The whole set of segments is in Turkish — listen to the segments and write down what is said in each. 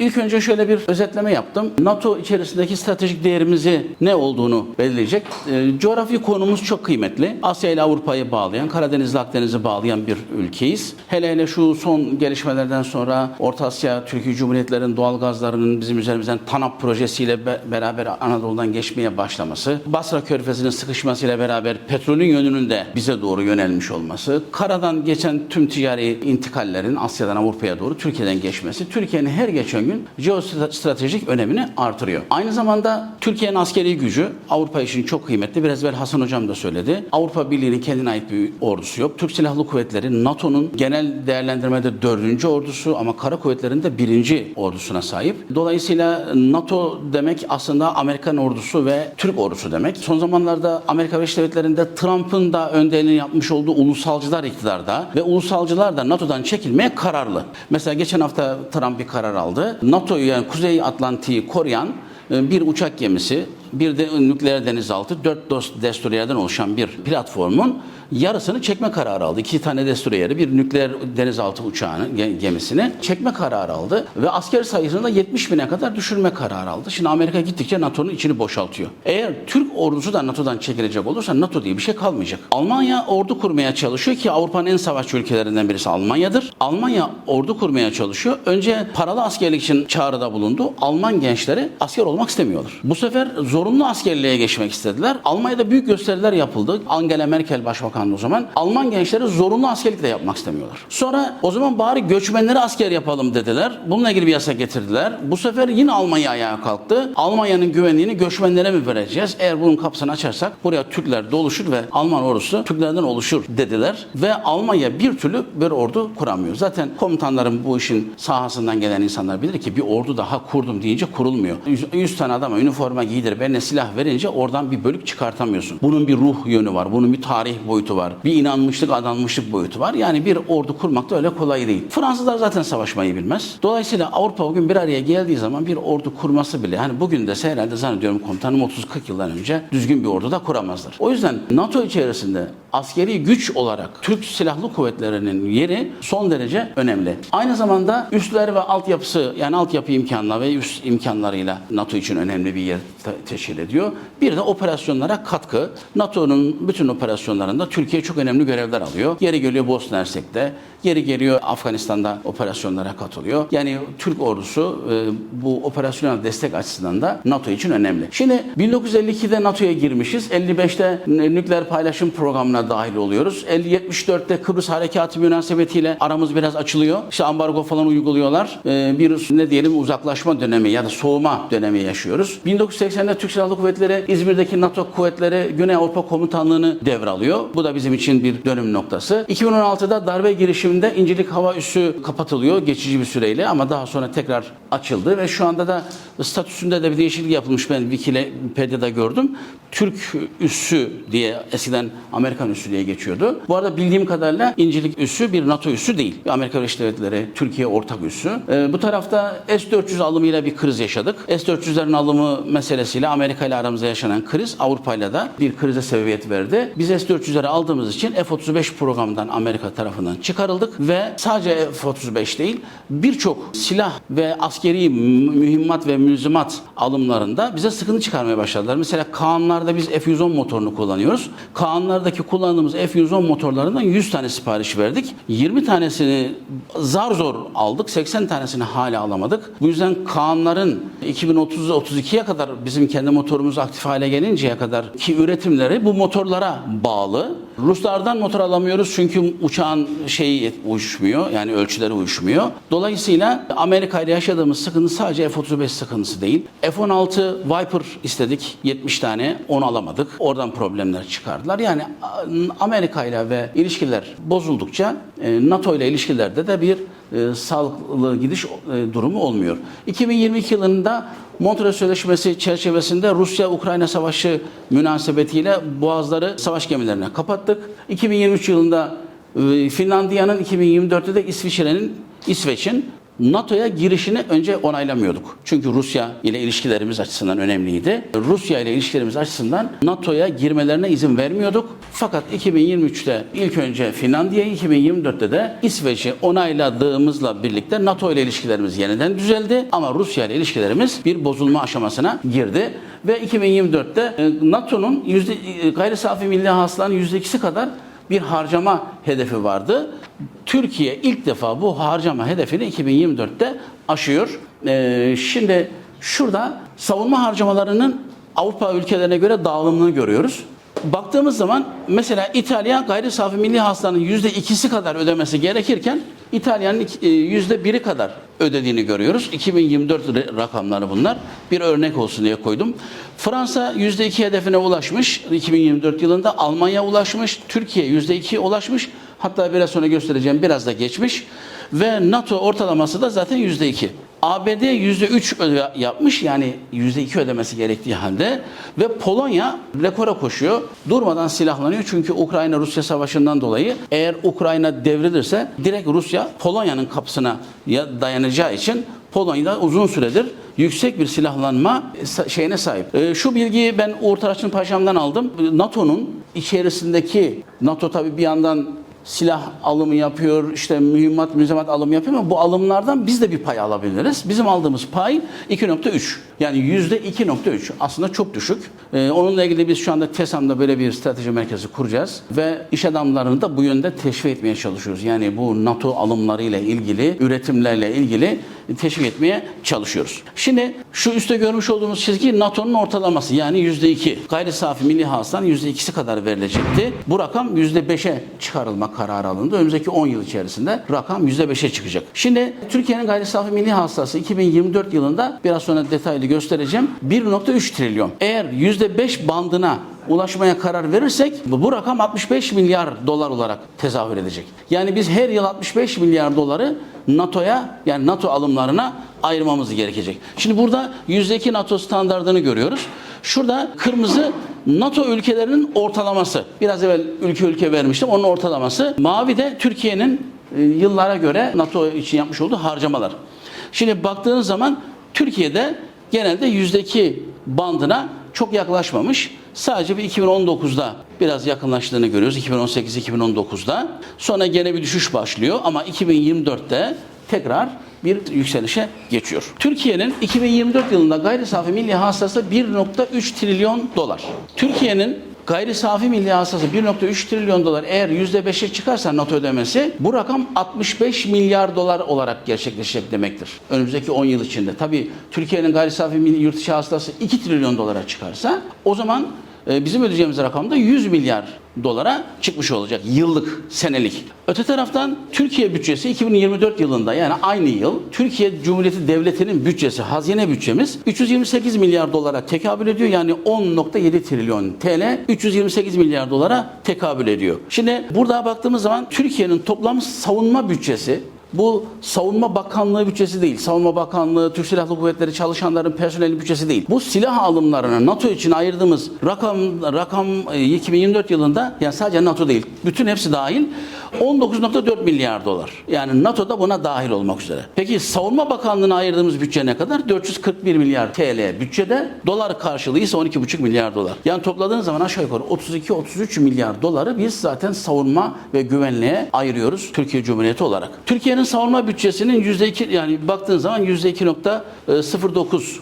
İlk önce şöyle bir özetleme yaptım. NATO içerisindeki stratejik değerimizi ne olduğunu belirleyecek. Coğrafi konumuz çok kıymetli. Asya ile Avrupa'yı bağlayan, Karadeniz'le Akdeniz'i bağlayan bir ülkeyiz. Hele hele şu son gelişmelerden sonra Orta Asya, Türkiye Cumhuriyetlerinin doğal gazlarının bizim üzerimizden TANAP projesiyle beraber Anadolu'dan geçmeye başlaması, Basra Körfezi'nin sıkışmasıyla beraber petrolün yönünün de bize doğru yönelmiş olması, karadan geçen tüm ticari intikallerin Asya'dan Avrupa'ya doğru Türkiye'den geçmesi, Türkiye'nin her geçen gün jeostratejik önemini artırıyor. Aynı zamanda Türkiye'nin askeri gücü Avrupa için çok kıymetli. Biraz evvel Hasan Hocam da söyledi. Avrupa Birliği'nin kendine ait bir ordusu yok. Türk Silahlı Kuvvetleri NATO'nun genel değerlendirmede 4. ordusu ama kara kuvvetlerinde 1. ordusuna sahip. Dolayısıyla NATO demek aslında Amerikan ordusu ve Türk ordusu demek. Son zamanlarda Amerika Birleşik Devletleri'nde Trump'ın da önderliğini yapmış olduğu ulusalcılar iktidarda ve ulusalcılar da NATO'dan çekilmeye kararlı. Mesela geçen hafta Trump bir karar aldı. NATO'yu yani Kuzey Atlantik'i koruyan bir uçak gemisi, bir de nükleer denizaltı, 4 destroyerden oluşan bir platformun yarısını çekme kararı aldı. 2 tane destroyeri, bir nükleer denizaltı uçağını, gemisini çekme kararı aldı. Ve asker sayısını da 70 bine kadar düşürme kararı aldı. Şimdi Amerika gittikçe NATO'nun içini boşaltıyor. Eğer Türk ordusu da NATO'dan çekilecek olursa NATO diye bir şey kalmayacak. Almanya ordu kurmaya çalışıyor ki Avrupa'nın en savaşçı ülkelerinden birisi Almanya'dır. Almanya ordu kurmaya çalışıyor. Önce paralı askerlik için çağrıda bulundu. Alman gençleri asker olmak istemiyorlar. Bu sefer zorunlu askerliğe geçmek istediler. Almanya'da büyük gösteriler yapıldı. Angela Merkel başbakandı o zaman. Alman gençleri zorunlu askerlik de yapmak istemiyorlar. Sonra o zaman bari göçmenleri asker yapalım dediler. Bununla ilgili bir yasa getirdiler. Bu sefer yine Almanya ayağa kalktı. Almanya'nın güvenliğini göçmenlere mi vereceğiz? Eğer bunun kapısını açarsak buraya Türkler doluşur ve Alman ordusu Türklerden oluşur dediler. Ve Almanya bir türlü bir ordu kuramıyor. Zaten komutanların bu işin sahasından gelen insanlar bilir ki bir ordu daha kurdum deyince kurulmuyor. 100 tane adama üniforma giydirip eline silah verince oradan bir bölük çıkartamıyorsun. Bunun bir ruh yönü var. Bunun bir tarih boyutu var. Bir inanmışlık, adanmışlık boyutu var. Yani bir ordu kurmak da öyle kolay değil. Fransızlar zaten savaşmayı bilmez. Dolayısıyla Avrupa bugün bir araya geldiği zaman bir ordu kurması bile, hani bugün de herhalde zannediyorum komutanım 30-40 yıldan önce düzgün bir ordu da kuramazlar. O yüzden NATO içerisinde askeri güç olarak Türk Silahlı Kuvvetleri'nin yeri son derece önemli. Aynı zamanda üsler ve altyapısı, yani altyapı imkanları ve üst imkanlarıyla NATO için önemli bir yer teşkil ediyor. Bir de operasyonlara katkı. NATO'nun bütün operasyonlarında Türkiye çok önemli görevler alıyor. Yeri geliyor Bosna Hersek'te, yeri geliyor Afganistan'da operasyonlara katılıyor. Yani Türk ordusu bu operasyonel destek açısından da NATO için önemli. Şimdi 1952'de NATO'ya girmişiz. 55'te nükleer paylaşım programına dahil oluyoruz. 74'te Kıbrıs Harekatı münasebetiyle aramız biraz açılıyor. İşte ambargo falan uyguluyorlar. Bir ne diyelim uzaklaşma dönemi ya da soğuma dönemi yaşıyoruz. 1980'de Türk Silahlı Kuvvetleri İzmir'deki NATO kuvvetleri Güney Avrupa Komutanlığı'nı devralıyor. Bu da bizim için bir dönüm noktası. 2016'da darbe girişiminde İncirlik Hava Üssü kapatılıyor geçici bir süreyle ama daha sonra tekrar açıldı ve şu anda da statüsünde de bir değişiklik yapılmış. Ben Wikipedia'da gördüm. Türk Üssü diye eskiden Amerikan Üssü diye geçiyordu. Bu arada bildiğim kadarıyla İncirlik Üssü bir NATO üssü değil. Amerika Birleşik Devletleri, Türkiye ortak üssü. Bu tarafta S-400 alımıyla bir kriz yaşadık. S-400'lerin alımı meselesiyle Amerika ile aramızda yaşanan kriz Avrupa ile de bir krize sebebiyet verdi. Biz S-400'leri aldığımız için F-35 programından Amerika tarafından çıkarıldık ve sadece F-35 değil birçok silah ve askeri mühimmat ve mülzimat alımlarında bize sıkıntı çıkarmaya başladılar. Mesela Kaanlar'da biz F-110 motorunu kullanıyoruz. Kaanlar'daki kullandığımız F-110 motorlarından 100 tane sipariş verdik. 20 tanesini zar zor aldık. 80 tanesini hala alamadık. Bu yüzden Kaanların 2030-32'ye kadar bizim kendi motorumuz aktif hale gelinceye kadar ki üretimleri bu motorlara bağlı. Ruslardan motor alamıyoruz çünkü uçağın şeyi uyuşmuyor. Yani ölçüleri uyuşmuyor. Dolayısıyla Amerika ile yaşadığımız sıkıntı sadece F-35 sıkıntısı değil. F-16 Viper istedik. 70 tane. Onu alamadık. Oradan problemler çıkardılar. Yani Amerika ile ve ilişkiler bozuldukça NATO ile ilişkilerde de bir sağlıklı gidiş durumu olmuyor. 2022 yılında Montreux Sözleşmesi çerçevesinde Rusya-Ukrayna Savaşı münasebetiyle boğazları savaş gemilerine kapattık. 2023 yılında Finlandiya'nın, 2024'te de İsveç'in NATO'ya girişini önce onaylamıyorduk. Çünkü Rusya ile ilişkilerimiz açısından önemliydi. Rusya ile ilişkilerimiz açısından NATO'ya girmelerine izin vermiyorduk. Fakat 2023'te ilk önce Finlandiya'yı, 2024'te de İsveç'i onayladığımızla birlikte NATO ile ilişkilerimiz yeniden düzeldi. Ama Rusya ile ilişkilerimiz bir bozulma aşamasına girdi. Ve 2024'te NATO'nun gayri safi milli hasılanın %2'si kadar bir harcama hedefi vardı. Türkiye ilk defa bu harcama hedefini 2024'te aşıyor. Şimdi şurada savunma harcamalarının Avrupa ülkelerine göre dağılımını görüyoruz. Baktığımız zaman mesela İtalya gayri safi milli hasılanın %2'si kadar ödemesi gerekirken İtalya'nın %1'i kadar ödediğini görüyoruz. 2024 rakamları bunlar. Bir örnek olsun diye koydum. Fransa %2 hedefine ulaşmış 2024 yılında. Almanya ulaşmış. Türkiye %2'ye ulaşmış. Hatta biraz sonra göstereceğim, biraz da geçmiş. Ve NATO ortalaması da zaten %2. ABD %3 yapmış, yani %2 ödemesi gerektiği halde, ve Polonya rekora koşuyor. Durmadan silahlanıyor çünkü Ukrayna-Rusya savaşından dolayı eğer Ukrayna devrilirse direkt Rusya Polonya'nın kapısına dayanacağı için Polonya uzun süredir yüksek bir silahlanma şeyine sahip. Şu bilgiyi ben Uğur Taraç'ın Paşam'dan aldım. NATO'nun içerisindeki, NATO tabii bir yandan silah alımı yapıyor, işte mühimmat alımı yapıyor ama bu alımlardan biz de bir pay alabiliriz. Bizim aldığımız pay 2.3. Yani %2.3. Aslında çok düşük. Onunla ilgili biz şu anda TESAM'da böyle bir strateji merkezi kuracağız ve iş adamlarını da bu yönde teşvik etmeye çalışıyoruz. Yani bu NATO alımlarıyla ilgili, üretimlerle ilgili teşvik etmeye çalışıyoruz. Şimdi şu üstte görmüş olduğumuz çizgi NATO'nun ortalaması, yani %2. Gayri safi milli hasılanın %2'si kadar verilecekti. Bu rakam %5'e çıkarılma kararı alındı. Önümüzdeki 10 yıl içerisinde rakam %5'e çıkacak. Şimdi Türkiye'nin gayri safi milli hasılası 2024 yılında, biraz sonra detaylı göstereceğim, 1.3 trilyon. Eğer %5 bandına ulaşmaya karar verirsek bu rakam 65 milyar dolar olarak tezahür edecek. Yani biz her yıl 65 milyar doları NATO'ya, yani NATO alımlarına ayırmamız gerekecek. Şimdi burada %2 NATO standardını görüyoruz. Şurada kırmızı NATO ülkelerinin ortalaması. Biraz evvel ülke vermiştim, onun ortalaması. Mavi de Türkiye'nin yıllara göre NATO için yapmış olduğu harcamalar. Şimdi baktığınız zaman Türkiye'de genelde %2 bandına çok yaklaşmamış. Sadece bir 2019'da biraz yakınlaştığını görüyoruz. 2018-2019'da. Sonra gene bir düşüş başlıyor ama 2024'te tekrar bir yükselişe geçiyor. Türkiye'nin 2024 yılında gayri safi milli hasılası 1.3 trilyon dolar. Türkiye'nin gayri safi milli hasılası 1.3 trilyon dolar eğer %5'e çıkarsa NATO ödemesi, bu rakam 65 milyar dolar olarak gerçekleşecek demektir. Önümüzdeki 10 yıl içinde. Tabii Türkiye'nin gayri safi milli yurt içi hasılası 2 trilyon dolara çıkarsa o zaman bizim ödeyeceğimiz rakam da 100 milyar dolara çıkmış olacak yıllık, senelik. Öte taraftan Türkiye bütçesi 2024 yılında, yani aynı yıl, Türkiye Cumhuriyeti Devleti'nin bütçesi, hazine bütçemiz 328 milyar dolara tekabül ediyor. Yani 10.7 trilyon TL 328 milyar dolara tekabül ediyor. Şimdi burada baktığımız zaman Türkiye'nin toplam savunma bütçesi, bu Savunma Bakanlığı bütçesi değil. Savunma Bakanlığı, Türk Silahlı Kuvvetleri çalışanların personeli bütçesi değil. Bu silah alımlarına NATO için ayırdığımız rakam 2024 yılında, yani sadece NATO değil, bütün hepsi dahil 19.4 milyar dolar. Yani NATO da buna dahil olmak üzere. Peki Savunma Bakanlığı'na ayırdığımız bütçe ne kadar? 441 milyar TL bütçede, dolar karşılığı ise 12,5 milyar dolar. Yani topladığınız zaman aşağı yukarı 32-33 milyar doları biz zaten savunma ve güvenliğe ayırıyoruz Türkiye Cumhuriyeti olarak. Türkiye'nin savunma bütçesinin %2, yani baktığınız zaman %2.09.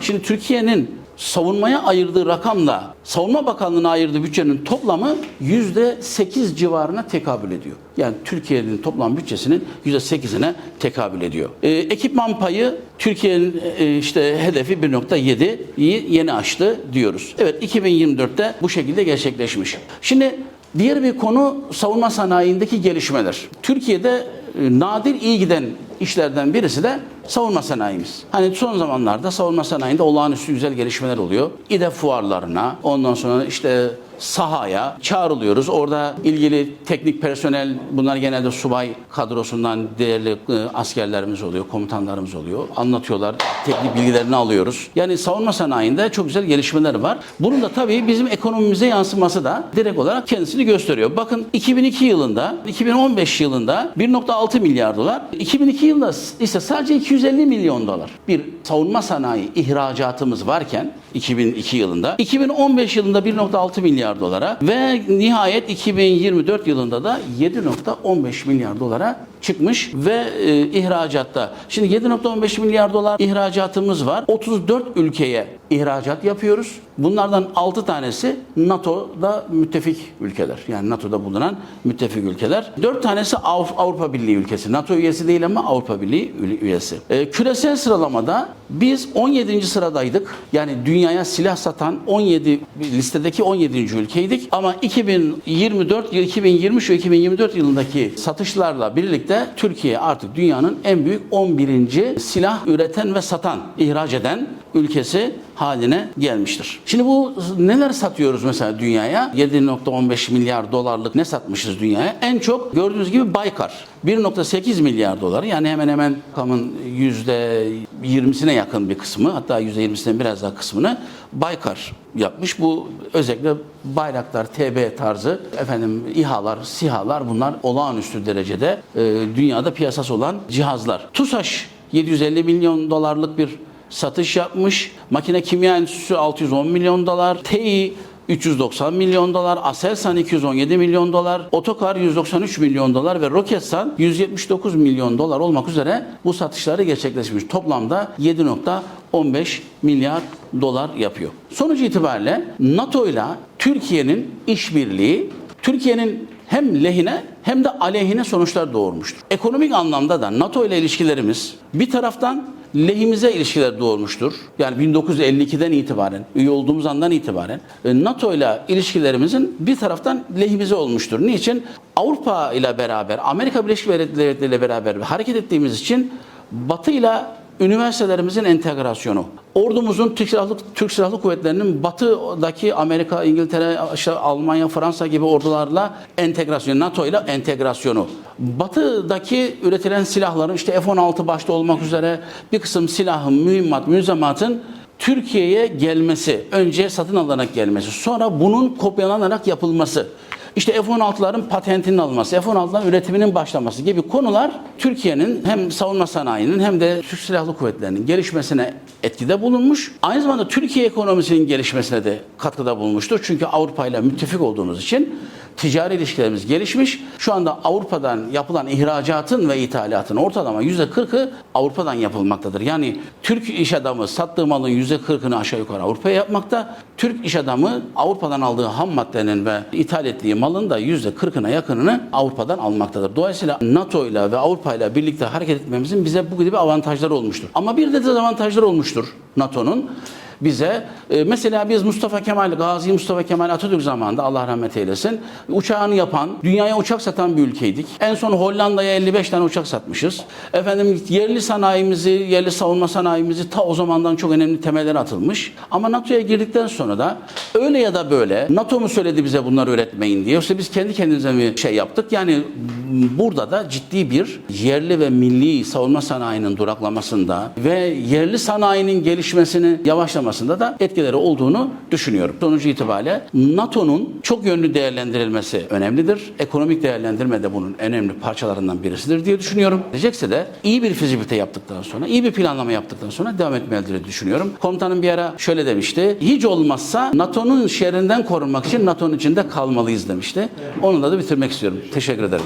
Şimdi Türkiye'nin savunmaya ayırdığı rakamla Savunma Bakanlığı'na ayırdığı bütçenin toplamı %8 civarına tekabül ediyor. Yani Türkiye'nin toplam bütçesinin %8'ine tekabül ediyor. Ekipman payı Türkiye'nin işte hedefi 1.7'yi yeni aştı diyoruz. Evet, 2024'te bu şekilde gerçekleşmiş. Şimdi diğer bir konu savunma sanayindeki gelişmeler. Türkiye'de nadir iyi giden işlerden birisi de savunma sanayimiz. Hani son zamanlarda savunma sanayinde olağanüstü güzel gelişmeler oluyor. İDE fuarlarına, ondan sonra işte sahaya çağrılıyoruz. Orada ilgili teknik personel, bunlar genelde subay kadrosundan değerli askerlerimiz oluyor, komutanlarımız oluyor. Anlatıyorlar, teknik bilgilerini alıyoruz. Yani savunma sanayinde çok güzel gelişmeler var. Bunun da tabii bizim ekonomimize yansıması da direkt olarak kendisini gösteriyor. Bakın 2002 yılında, 2015 yılında 1,6 milyar dolar, 2002 yılında ise sadece 250 milyon dolar bir savunma sanayi ihracatımız varken 2002 yılında, 2015 yılında 1,6 milyar dolara ve nihayet 2024 yılında da 7,15 milyar dolara çıkmış ve ihracatta. Şimdi 7,15 milyar dolar ihracatımız var. 34 ülkeye ihracat yapıyoruz. Bunlardan 6 tanesi NATO'da müttefik ülkeler. Yani NATO'da bulunan müttefik ülkeler. 4 tanesi Avrupa Birliği ülkesi. NATO üyesi değil ama Avrupa Birliği üyesi. Küresel sıralamada biz 17. sıradaydık. Yani dünyaya silah satan 17 listedeki 17. ülkeydik. Ama 2023 ve 2024 yılındaki satışlarla birlikte Türkiye artık dünyanın en büyük 11. silah üreten ve satan, ihraç eden ülkesi haline gelmiştir. Şimdi bu neler satıyoruz mesela dünyaya? 7,15 milyar dolarlık ne satmışız dünyaya? En çok gördüğünüz gibi Baykar. 1,8 milyar dolar, yani hemen hemen rakamın %20'sine yakın bir kısmı, hatta %20'sinden biraz daha kısmını Baykar yapmış. Bu özellikle Bayraktar, TB tarzı İHA'lar, SİHA'lar, bunlar olağanüstü derecede dünyada piyasası olan cihazlar. TUSAŞ 750 milyon dolarlık bir satış yapmış. Makine Kimya Enstitüsü 610 milyon dolar. TEİ 390 milyon dolar, Aselsan 217 milyon dolar, Otokar 193 milyon dolar ve Roketsan 179 milyon dolar olmak üzere bu satışları gerçekleşmiş. Toplamda 7,15 milyar dolar yapıyor. Sonuç itibariyle NATO ile Türkiye'nin işbirliği, Türkiye'nin hem lehine hem de aleyhine sonuçlar doğurmuştur. Ekonomik anlamda da NATO ile ilişkilerimiz bir taraftan lehimize ilişkiler doğurmuştur. Yani 1952'den itibaren, üye olduğumuz andan itibaren NATO ile ilişkilerimizin bir taraftan lehimize olmuştur. Niçin? Avrupa ile beraber, Amerika Birleşik Devletleri ile beraber hareket ettiğimiz için Batı ile üniversitelerimizin entegrasyonu, ordumuzun, Türk Silahlı Kuvvetleri'nin batıdaki Amerika, İngiltere, Almanya, Fransa gibi ordularla entegrasyonu, NATO ile entegrasyonu, batıdaki üretilen silahların F-16 başta olmak üzere bir kısım silahın, mühimmatın Türkiye'ye gelmesi, önce satın alınarak gelmesi, sonra bunun kopyalanarak yapılması, F-16'ların patentinin alınması, F-16'ların üretiminin başlaması gibi konular Türkiye'nin hem savunma sanayinin hem de Türk Silahlı Kuvvetleri'nin gelişmesine etkide bulunmuş. Aynı zamanda Türkiye ekonomisinin gelişmesine de katkıda bulunmuştur. Çünkü Avrupa ile müttefik olduğumuz için ticari ilişkilerimiz gelişmiş. Şu anda Avrupa'dan yapılan ihracatın ve ithalatın ortalama %40'ı Avrupa'dan yapılmaktadır. Yani Türk iş adamı sattığı malın %40'ını aşağı yukarı Avrupa'ya yapmakta. Türk iş adamı Avrupa'dan aldığı ham maddenin ve ithal ettiği malın da %40'ına yakınını Avrupa'dan almaktadır. Dolayısıyla NATO ile ve Avrupa ile birlikte hareket etmemizin bize bu gibi avantajları olmuştur. Ama bir de dezavantajları olmuştur NATO'nun bize. Mesela biz Gazi Mustafa Kemal Atatürk zamanında, Allah rahmet eylesin, uçağını yapan, dünyaya uçak satan bir ülkeydik. En son Hollanda'ya 55 tane uçak satmışız. Yerli sanayimizi, yerli savunma sanayimizi ta o zamandan çok önemli temeller atılmış. Ama NATO'ya girdikten sonra da öyle ya da böyle, NATO mu söyledi bize bunları üretmeyin diye, yoksa biz kendi kendimize mi yaptık? Yani burada da ciddi bir yerli ve milli savunma sanayinin duraklamasında ve yerli sanayinin gelişmesini yavaşlamasında da etkileri olduğunu düşünüyorum. Sonuç itibariyle NATO'nun çok yönlü değerlendirilmesi önemlidir. Ekonomik değerlendirme de bunun önemli parçalarından birisidir diye düşünüyorum. Diyecekse de iyi bir fizibilite yaptıktan sonra, iyi bir planlama yaptıktan sonra devam etmelidir diye düşünüyorum. Komutanım bir ara şöyle demişti: hiç olmazsa NATO'nun şerrinden korunmak için NATO'nun içinde kalmalıyız demişti. Onunla da bitirmek istiyorum. Teşekkür ederim.